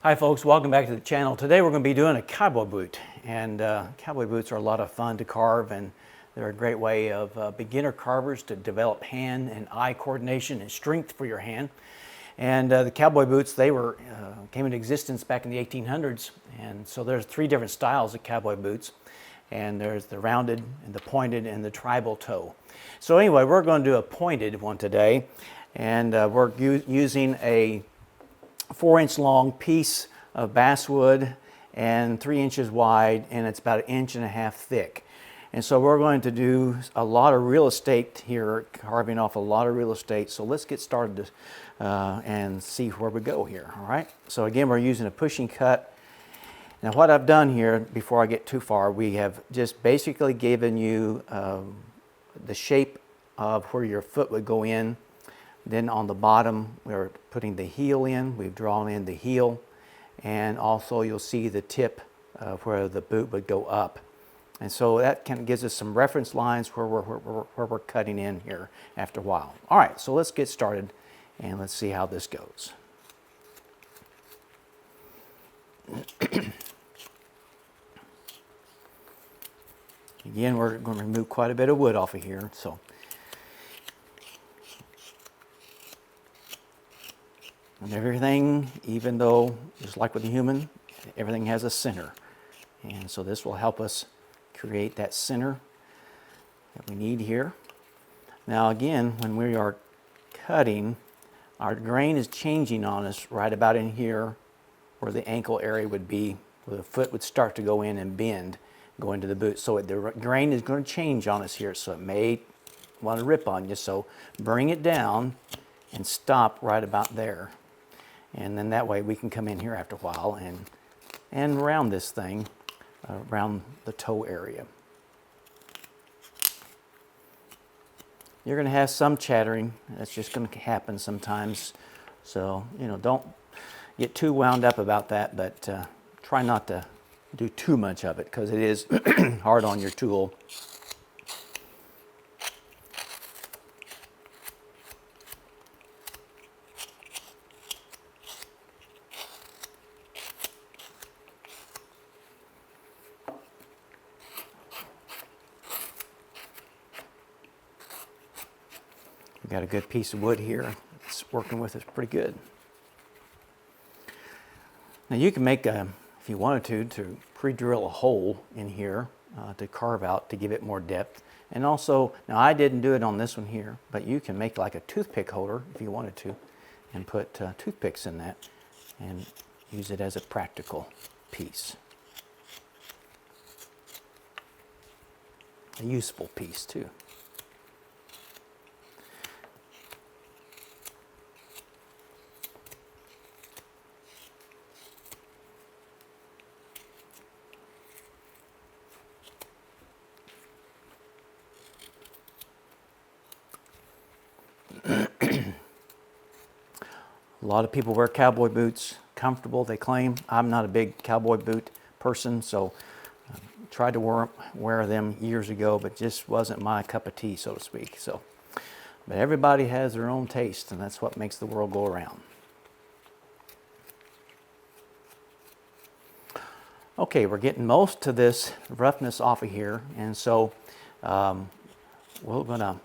Hi folks, welcome back to the channel. Today we're going to be doing a cowboy boot, and cowboy boots are a lot of fun to carve, and they're a great way of beginner carvers to develop hand and eye coordination and strength for your hand. And the cowboy boots, they came into existence back in the 1800s, and so there's three different styles of cowboy boots, and there's the rounded and the pointed and the tribal toe. So anyway, we're going to do a pointed one today, and we're using a 4-inch long piece of basswood and 3 inches wide, and it's about 1.5 inches thick. And so we're going to do a lot of real estate here, carving off a lot of real estate. So let's get started and see where we go here. All right. So again, we're using a pushing cut. Now what I've done here, before I get too far, we have just basically given you the shape of where your foot would go in. Then on the bottom, we're putting the heel in. We've drawn in the heel, and also you'll see the tip of where the boot would go up. And so that kind of gives us some reference lines where we're cutting in here after a while. All right, so let's get started and let's see how this goes. Again, we're going to remove quite a bit of wood off of here. So. And everything, even though, just like with the human, everything has a center. And so this will help us create that center that we need here. Now again, when we are cutting, our grain is changing on us right about in here where the ankle area would be, where the foot would start to go in and bend, go into the boot. So the grain is going to change on us here, so it may want to rip on you. So bring it down and stop right about there. And then that way we can come in here after a while and round this thing around the toe area. You're going to have some chattering. That's just going to happen sometimes. So, don't get too wound up about that, but try not to do too much of it because it is hard on your tool. Got a good piece of wood here. It's working with us pretty good. Now you can make, if you wanted to pre-drill a hole in here to carve out to give it more depth. And also, now I didn't do it on this one here, but you can make like a toothpick holder if you wanted to, and put toothpicks in that and use it as a practical piece. A useful piece too. A lot of people wear cowboy boots, comfortable, they claim. I'm not a big cowboy boot person, so tried to wear them years ago, but just wasn't my cup of tea, so to speak. So, but everybody has their own taste, and that's what makes the world go around. Okay, we're getting most of this roughness off of here, and so we're gonna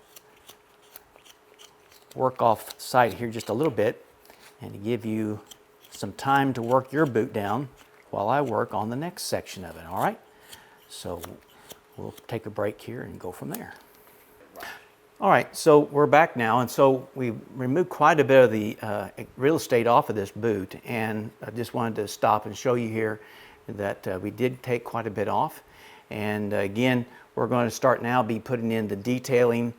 work off site here just a little bit and to give you some time to work your boot down while I work on the next section of it, all right? So we'll take a break here and go from there. All right, so we're back now, and so we removed quite a bit of the real estate off of this boot, and I just wanted to stop and show you here that we did take quite a bit off. And again, we're going to start now be putting in the detailing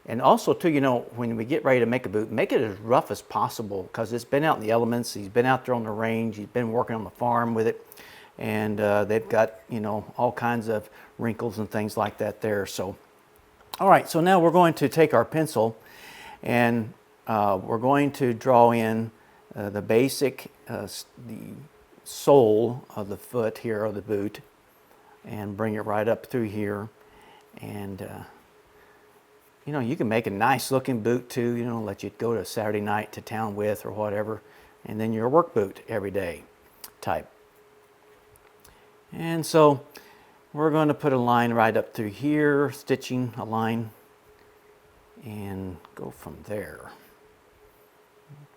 and also too, when we get ready to make a boot, make it as rough as possible because it's been out in the elements. He's been out there on the range. He's been working on the farm with it. And they've got, all kinds of wrinkles and things like that there. So, all right, so now we're going to take our pencil and we're going to draw in the basic, the sole of the foot here of the boot and bring it right up through here. And you can make a nice looking boot too, let you go to Saturday night to town with or whatever. and then your work boot every day type. And so we're going to put a line right up through here, stitching a line, and go from there.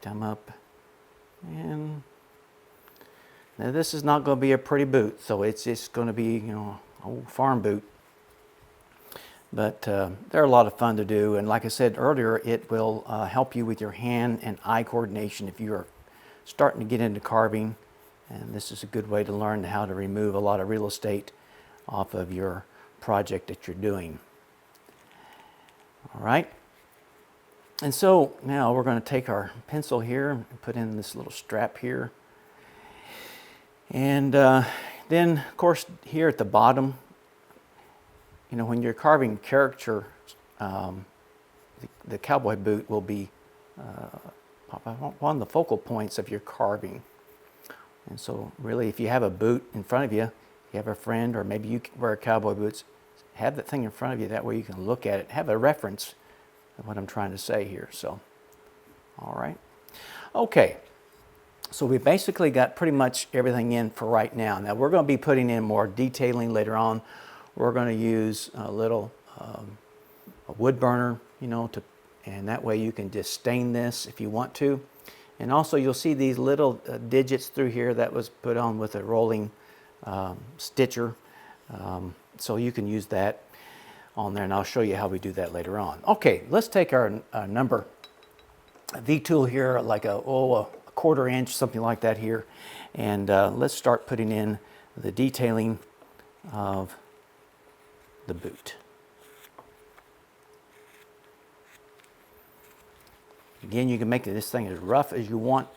Come up, and now this is not going to be a pretty boot, so it's just going to be, you know, an old farm boot. But they're a lot of fun to do, and like I said earlier, it will help you with your hand and eye coordination if you're starting to get into carving. And this is a good way to learn how to remove a lot of real estate off of your project that you're doing. All right. And so now we're going to take our pencil here and put in this little strap here. And then, of course, here at the bottom, you know, when you're carving caricature, the cowboy boot will be one of the focal points of your carving. And so really, if you have a boot in front of you, you have a friend, or maybe you wear cowboy boots, have that thing in front of you. That way you can look at it, have a reference of what I'm trying to say here. So, all right. Okay. So we basically got pretty much everything in for right now. Now we're going to be putting in more detailing later on. We're going to use a little a wood burner, you know, and that way you can just stain this if you want to. And also you'll see these little digits through here that was put on with a rolling stitcher. So you can use that on there, and I'll show you how we do that later on. Okay, let's take our number V-tool here, like a 1/4 inch, something like that here. And let's start putting in the detailing of the boot. Again, you can make this thing as rough as you want,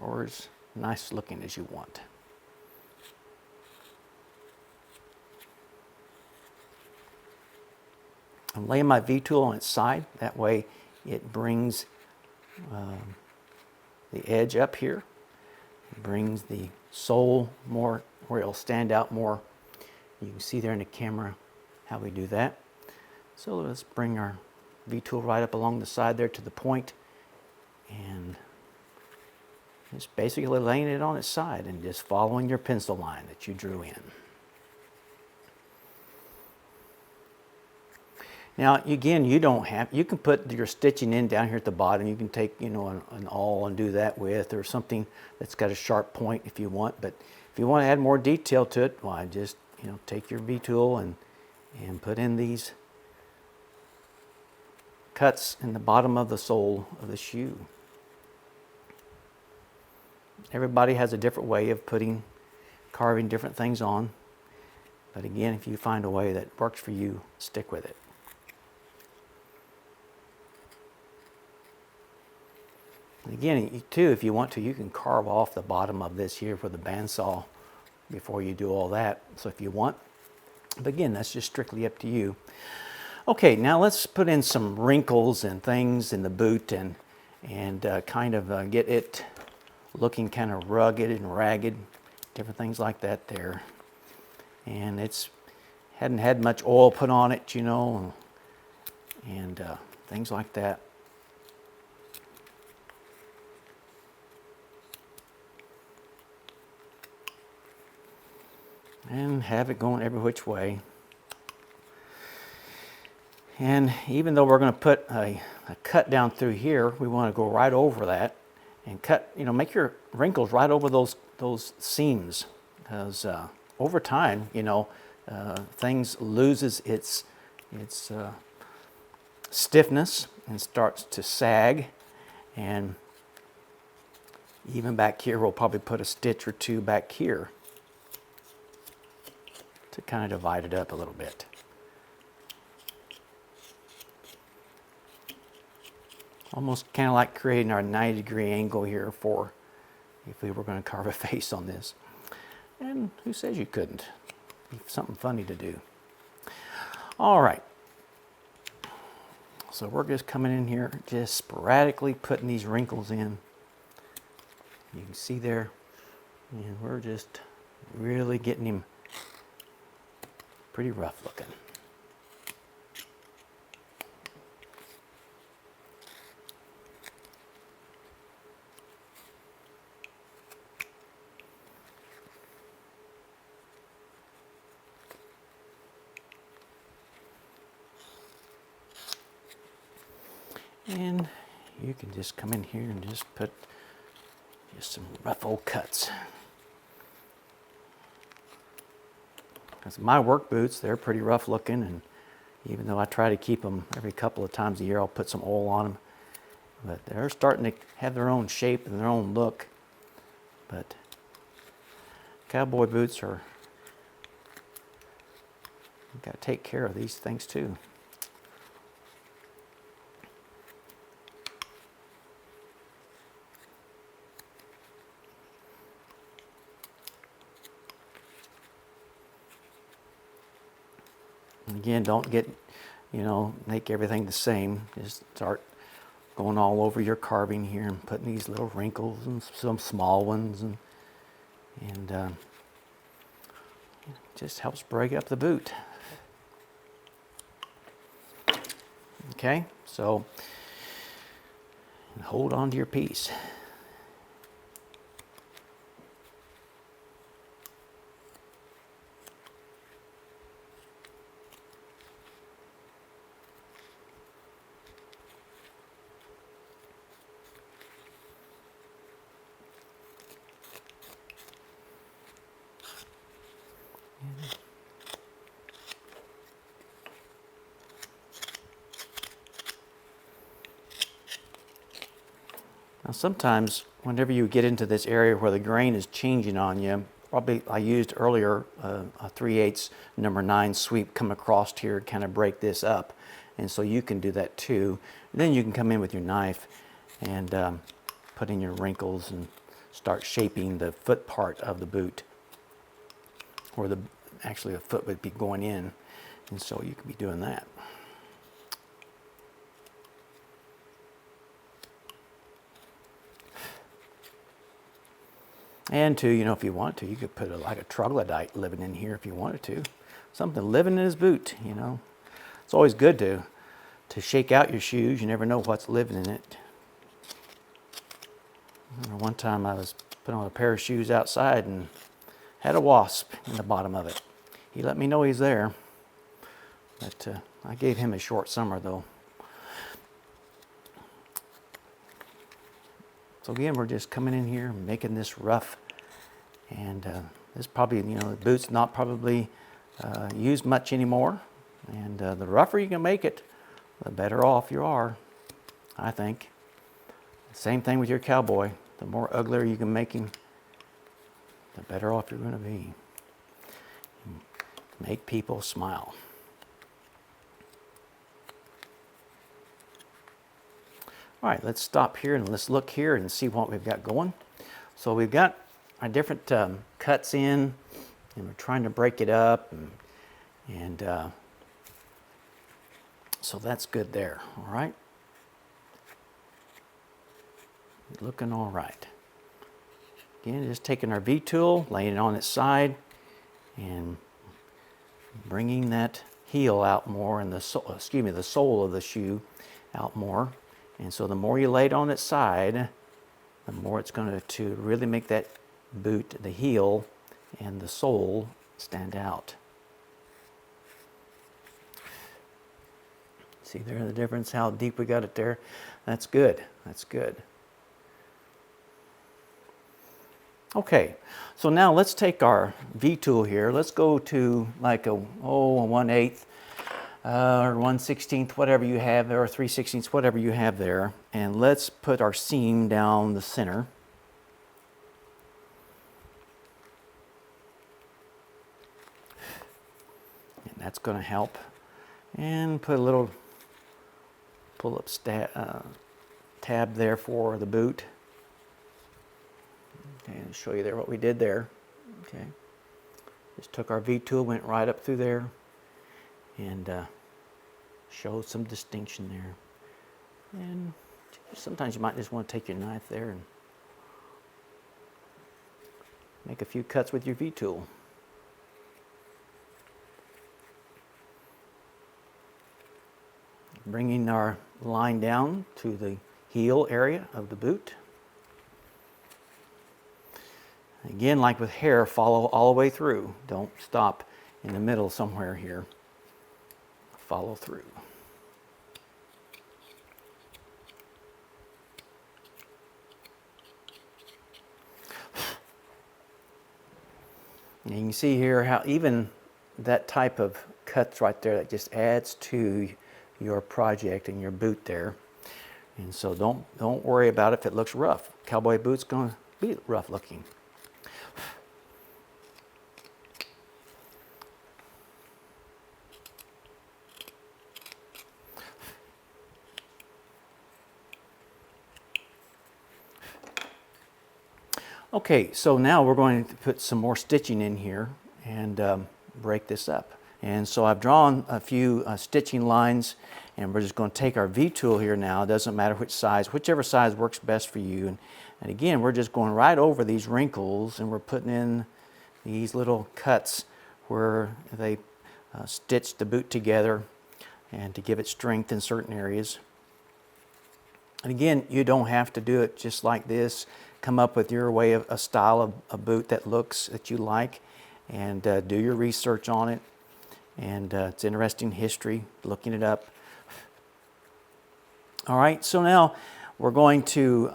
or as nice looking as you want. I'm laying my V-tool on its side. That way it brings the edge up here. It brings the sole more where it'll stand out more. You can see there in the camera how we do that. So let's bring our V-tool right up along the side there to the point, and just basically laying it on its side and just following your pencil line that you drew in. Now again, you can put your stitching in down here at the bottom. You can take, you know, an awl and do that with, or something that's got a sharp point if you want. But if you want to add more detail to it, why, just, you know, take your V-tool and put in these cuts in the bottom of the sole of the shoe. Everybody has a different way of carving different things on. But again, if you find a way that works for you, stick with it. And again, too, if you want to, you can carve off the bottom of this here with a bandsaw before you do all that. So if you want, but again, that's just strictly up to you. Okay, now let's put in some wrinkles and things in the boot and kind of get it looking kind of rugged and ragged, different things like that there. And it's hadn't had much oil put on it, you know, and things like that. And have it going every which way. And even though we're going to put a cut down through here, we want to go right over that and cut, you know, make your wrinkles right over those seams, because over time, you know, things loses its stiffness and starts to sag. And even back here, we'll probably put a stitch or two back here to kind of divide it up a little bit. Almost kind of like creating our 90-degree angle here for if we were going to carve a face on this. And who says you couldn't? Be something funny to do. All right. So we're just coming in here, just sporadically putting these wrinkles in. You can see there, and we're just really getting him pretty rough looking. And you can just come in here and just put just some rough old cuts. Because my work boots, they're pretty rough looking, and even though I try to keep them every couple of times a year, I'll put some oil on them. But they're starting to have their own shape and their own look. But cowboy boots are, you've got to take care of these things too. And again, don't get, make everything the same. Just start going all over your carving here and putting these little wrinkles and some small ones, and it just helps break up the boot. Okay, so hold on to your piece. Now sometimes whenever you get into this area where the grain is changing on you, probably I used earlier a 3/8 number 9 sweep, come across here, kind of break this up. And so you can do that too. And then you can come in with your knife and put in your wrinkles and start shaping the foot part of the boot, where actually the foot would be going in. And so you could be doing that. And to, if you want to, you could put like a troglodyte living in here if you wanted to. Something living in his boot, It's always good to shake out your shoes. You never know what's living in it. I remember one time I was putting on a pair of shoes outside and had a wasp in the bottom of it. He let me know he's there. But I gave him a short summer though. So again, we're just coming in here and making this rough. And this probably, the boot's not probably used much anymore. And the rougher you can make it, the better off you are, I think. Same thing with your cowboy. The more uglier you can make him, the better off you're going to be. Make people smile. All right, let's stop here and let's look here and see what we've got going. So we've got our different cuts in, and we're trying to break it up, and so that's good there. All right, looking all right. Again, just taking our V tool, laying it on its side, and bringing that heel out more, and the sole of the shoe out more. And so the more you lay it on its side, the more it's going to really make that boot, the heel and the sole, stand out. See there the difference, how deep we got it there? That's good. That's good. Okay, so now let's take our V tool here. Let's go to like a 1/8 or 1/16, whatever you have there, or 3/16, whatever you have there. And let's put our seam down the center. And that's going to help. And put a little pull-up tab there for the boot. Okay, I'll show you there what we did there. Okay, just took our V tool, went right up through there, and show some distinction there. And sometimes you might just want to take your knife there and make a few cuts with your V tool. Bringing our line down to the heel area of the boot. Again, like with hair, follow all the way through. Don't stop in the middle somewhere here. Follow through. And you can see here how even that type of cuts right there, that just adds to your project and your boot there. And so don't worry about if it looks rough. Cowboy boot's going to be rough looking. Okay, so now we're going to put some more stitching in here and break this up. And so I've drawn a few stitching lines, and we're just going to take our V tool here now. It doesn't matter which size, whichever size works best for you. And again, we're just going right over these wrinkles, and we're putting in these little cuts where they stitch the boot together and to give it strength in certain areas. And again, you don't have to do it just like this. Come up with your way of a style of a boot that you like, and do your research on it. And it's interesting history, looking it up. All right, so now we're going to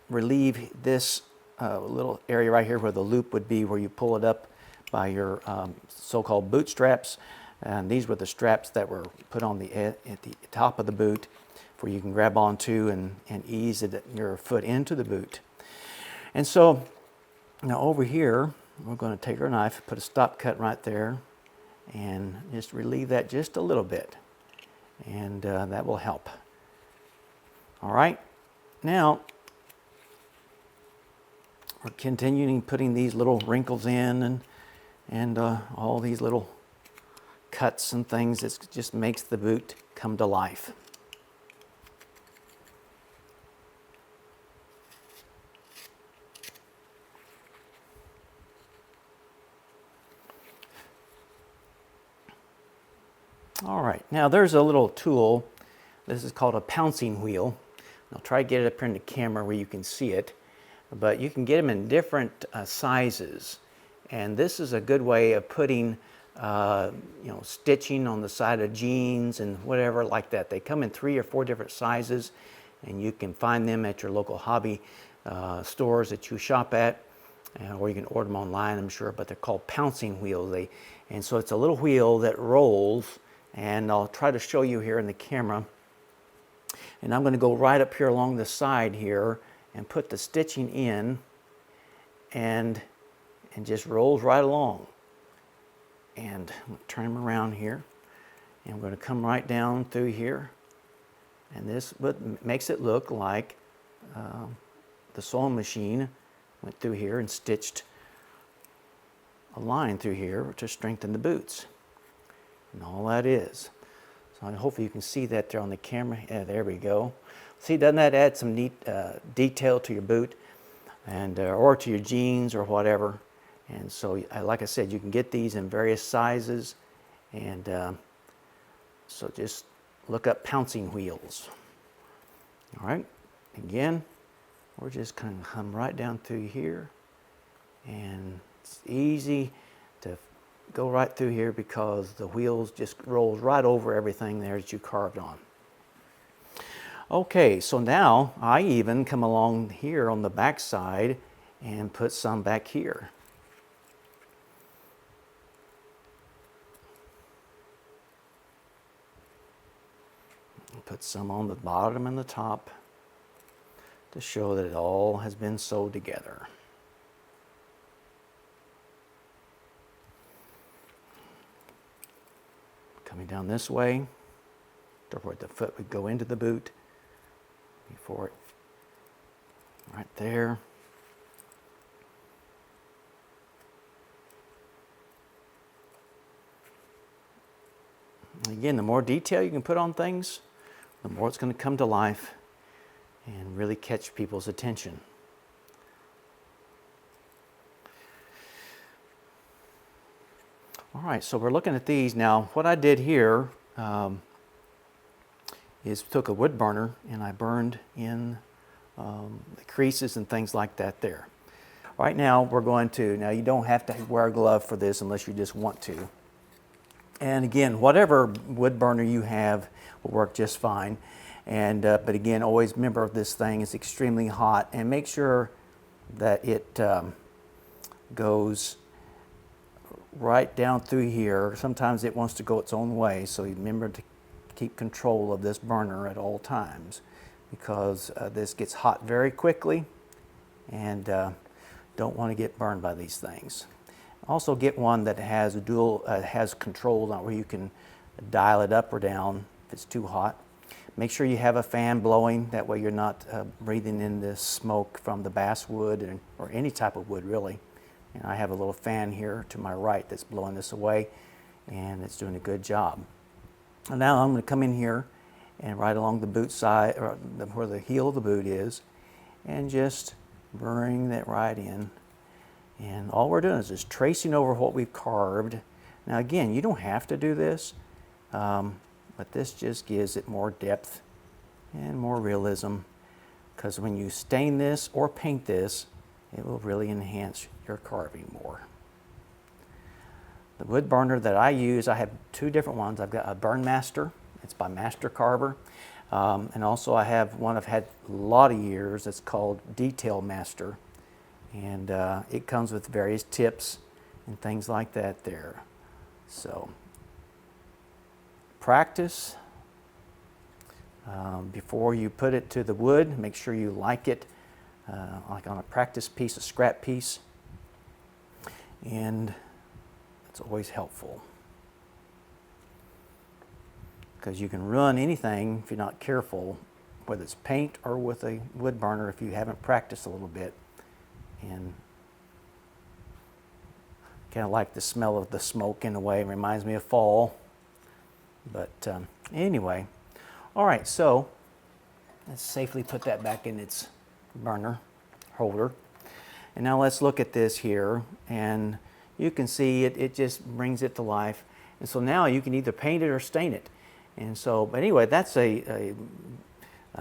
relieve this little area right here where the loop would be, where you pull it up by your so-called boot straps. And these were the straps that were put on at the top of the boot, where you can grab onto and ease your foot into the boot. And so now over here, we're going to take our knife, put a stop cut right there, and just relieve that just a little bit. And that will help. All right, now we're continuing putting these little wrinkles in and all these little cuts and things. It just makes the boot come to life. All right, now there's a little tool. This is called a pouncing wheel. I'll try to get it up here in the camera where you can see it, but you can get them in different sizes. And this is a good way of putting stitching on the side of jeans and whatever like that. They come in 3 or 4 different sizes, and you can find them at your local hobby stores that you shop at, or you can order them online, I'm sure, but they're called pouncing wheels. And so it's a little wheel that rolls, and I'll try to show you here in the camera. And I'm going to go right up here along the side here and put the stitching in, and just rolls right along. And I'm going to turn them around here, and I'm going to come right down through here. And this makes it look like the sewing machine went through here and stitched a line through here to strengthen the boots. And all that is. So hopefully you can see that there on the camera. Yeah, there we go. See, doesn't that add some neat detail to your boot, and or to your jeans or whatever? And so, like I said, you can get these in various sizes, and so just look up pouncing wheels. All right, again, we're just kind of come right down through here, and it's easy to go right through here because the wheels just rolls right over everything there that you carved on. Okay, so now I even come along here on the back side and put some back here. Put some on the bottom and the top to show that it all has been sewed together. Coming down this way to where the foot would go into the boot before it, right there. Again, the more detail you can put on things, the more it's going to come to life and really catch people's attention. All right, so we're looking at these now. What I did here is took a wood burner and I burned in the creases and things like that there. Right now we're going to, now you don't have to wear a glove for this unless you just want to. And again, whatever wood burner you have will work just fine. And but again, always remember this thing is extremely hot, and make sure that it goes right down through here. Sometimes it wants to go its own way, so remember to keep control of this burner at all times, because this gets hot very quickly, and don't want to get burned by these things. Also get one that has a dual has controls on where you can dial it up or down if it's too hot. Make sure you have a fan blowing, that way you're not breathing in this smoke from the basswood or any type of wood really. And I have a little fan here to my right that's blowing this away, and it's doing a good job. And now I'm going to come in here and right along the boot side, or where the heel of the boot is, and just bring that right in. And all we're doing is just tracing over what we've carved. Now again, you don't have to do this, but this just gives it more depth and more realism, because when you stain this or paint this, it will really enhance your carving more. The wood burner that I use, I have two different ones. I've got a Burn Master, it's by Master Carver, and also I have one I've had a lot of years, it's called Detail Master, and it comes with various tips and things like that there. So practice before you put it to the wood. Make sure you like it, like on a practice piece, a scrap piece, and it's always helpful, because you can ruin anything if you're not careful, whether it's paint or with a wood burner, if you haven't practiced a little bit. And kind of like the smell of the smoke in a way. It reminds me of fall. But anyway, all right, so let's safely put that back in its burner holder. And now let's look at this here, and you can see it just brings it to life. And so now you can either paint it or stain it. And so, but anyway, that's a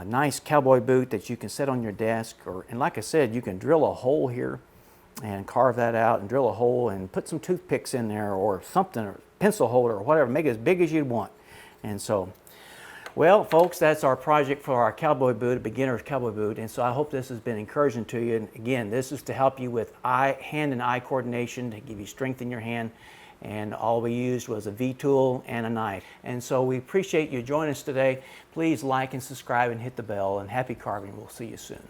nice cowboy boot that you can set on your desk, and like I said, you can drill a hole here and carve that out and drill a hole and put some toothpicks in there or something, or pencil holder or whatever, make it as big as you'd want. And so, well, folks, that's our project for our cowboy boot, a beginner's cowboy boot. And so I hope this has been encouraging to you. And again, this is to help you with hand and eye coordination, to give you strength in your hand. And all we used was a V-tool and a knife. And so we appreciate you joining us today. Please like and subscribe and hit the bell, and happy carving. We'll see you soon.